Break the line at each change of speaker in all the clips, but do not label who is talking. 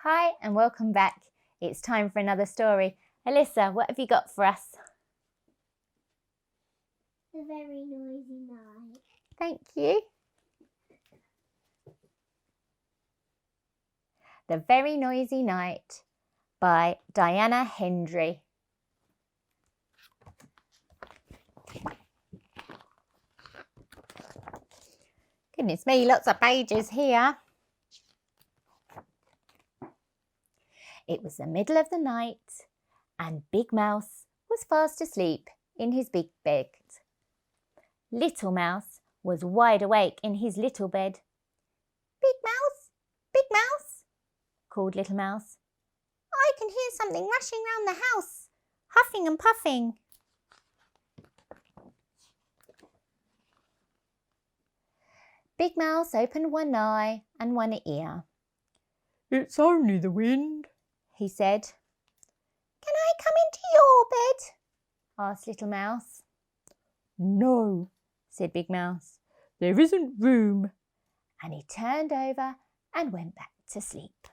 Hi and welcome back. It's time for another story. Alyssa, what have you got for us?
The Very Noisy Night.
Thank you. The Very Noisy Night by Diana Hendry. Goodness me, lots of pages here. It was the middle of the night and Big Mouse was fast asleep in his big bed. Little Mouse was wide awake in his little bed. Big Mouse, called Little Mouse. I can hear something rushing round the house, huffing and puffing. Big Mouse opened one eye and one ear.
It's only the wind,
he said. Can I come into your bed? Asked Little Mouse.
No,
said Big Mouse.
There isn't room.
And he turned over and went back to sleep.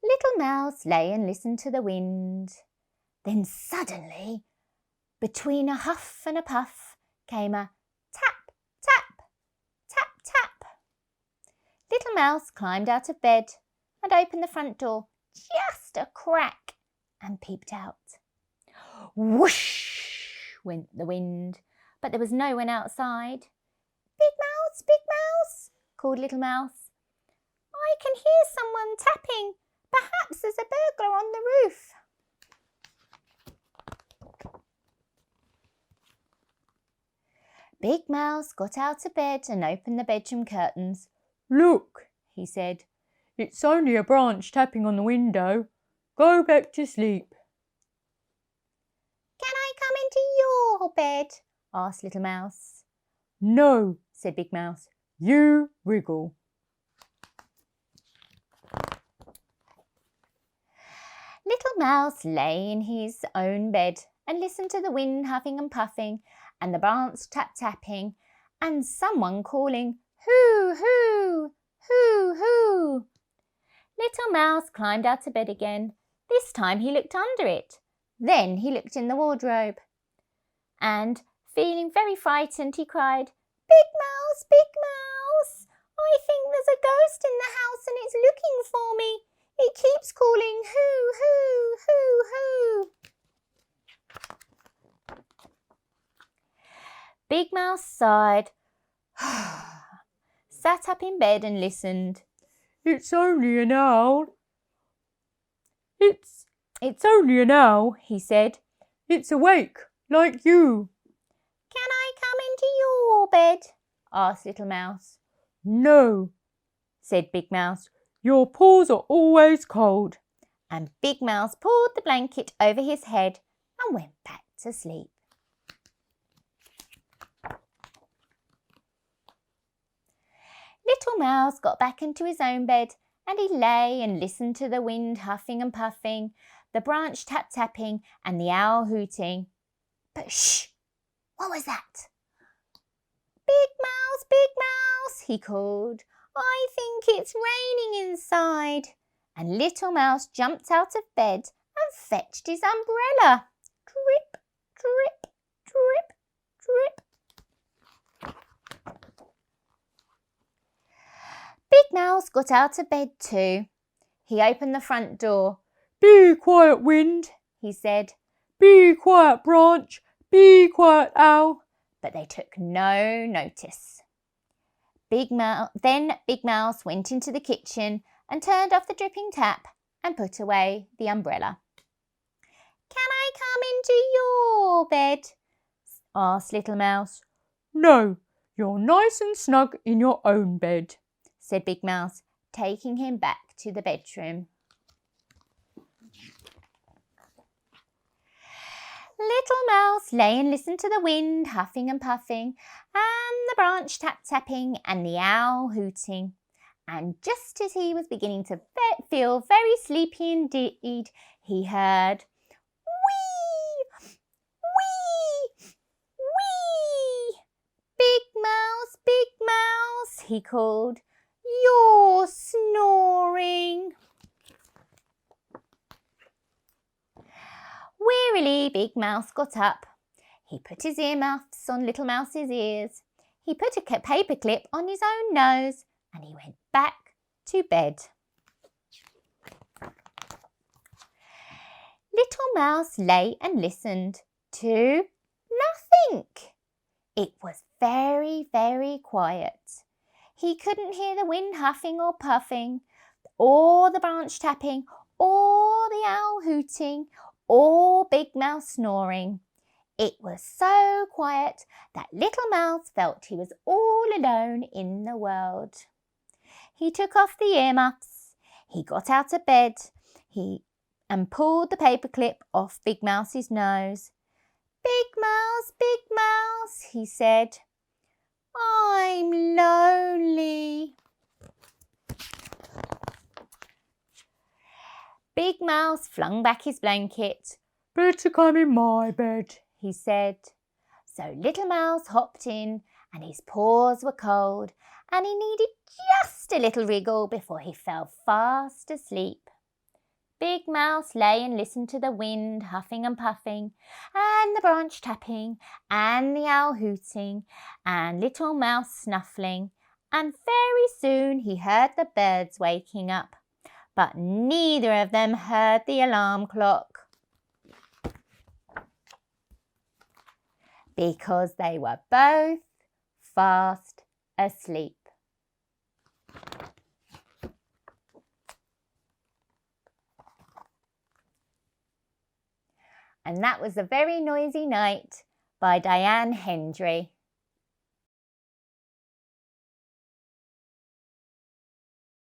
Little Mouse lay and listened to the wind. Then suddenly, between a huff and a puff, came a tap, tap, tap, tap. Little Mouse climbed out of bed and opened the front door just a crack and peeped out. Whoosh went the wind, but there was no one outside. Big Mouse, called Little Mouse. I can hear someone tapping. Perhaps there's a burglar on the roof. Big Mouse got out of bed and opened the bedroom curtains.
Look,
he said.
It's only a branch tapping on the window. Go back to sleep.
Can I come into your bed? Asked Little Mouse.
No,
said Big Mouse.
You wriggle.
Little Mouse lay in his own bed and listened to the wind huffing and puffing and the branch tap-tapping and someone calling, hoo, hoo, hoo, hoo. Little Mouse climbed out of bed again. This time he looked under it. Then he looked in the wardrobe. And, feeling very frightened, he cried, Big Mouse, I think there's a ghost in the house and it's looking for me. It keeps calling, hoo, hoo, hoo, hoo. Big Mouse sighed, sat up in bed and listened.
It's only an owl. It's only an owl, he said. It's awake, like you.
Can I come into your bed? Asked Little Mouse.
No,
said Big Mouse.
Your paws are always cold.
And Big Mouse pulled the blanket over his head and went back to sleep. Little Mouse got back into his own bed and he lay and listened to the wind huffing and puffing, the branch tap-tapping and the owl hooting. But shh! What was that? Big Mouse, he called. I think it's raining inside. And Little Mouse jumped out of bed and fetched his umbrella. Drip, drip, drip, drip. Big Mouse got out of bed too. He opened the front door.
Be quiet, wind,
he said.
Be quiet, branch. Be quiet, owl.
But they took no notice. Then Big Mouse went into the kitchen and turned off the dripping tap and put away the umbrella. Can I come into your bed? Asked Little Mouse.
No, you're nice and snug in your own bed,
said Big Mouse, taking him back to the bedroom. Little Mouse lay and listened to the wind huffing and puffing and the branch tap-tapping and the owl hooting. And just as he was beginning to feel very sleepy indeed, he heard, wee, wee, wee. Big he called. "You're snoring." Wearily, Big Mouse got up. He put his earmuffs on Little Mouse's ears. He put a paperclip on his own nose and he went back to bed. Little Mouse lay and listened to nothing. It was very, very quiet. He couldn't hear the wind huffing or puffing, or the branch tapping, or the owl hooting, or Big Mouse snoring. It was so quiet that Little Mouse felt he was all alone in the world. He took off the earmuffs. He got out of bed and pulled the paperclip off Big Mouse's nose. Big Mouse, he said, "I'm lonely." Big Mouse flung back his blanket.
"Better come in my bed,"
he said. So Little Mouse hopped in and his paws were cold and he needed just a little wriggle before he fell fast asleep. Big Mouse lay and listened to the wind huffing and puffing and the branch tapping and the owl hooting and Little Mouse snuffling, and very soon he heard the birds waking up, but neither of them heard the alarm clock because they were both fast asleep. And that was A Very Noisy Night by Hendry.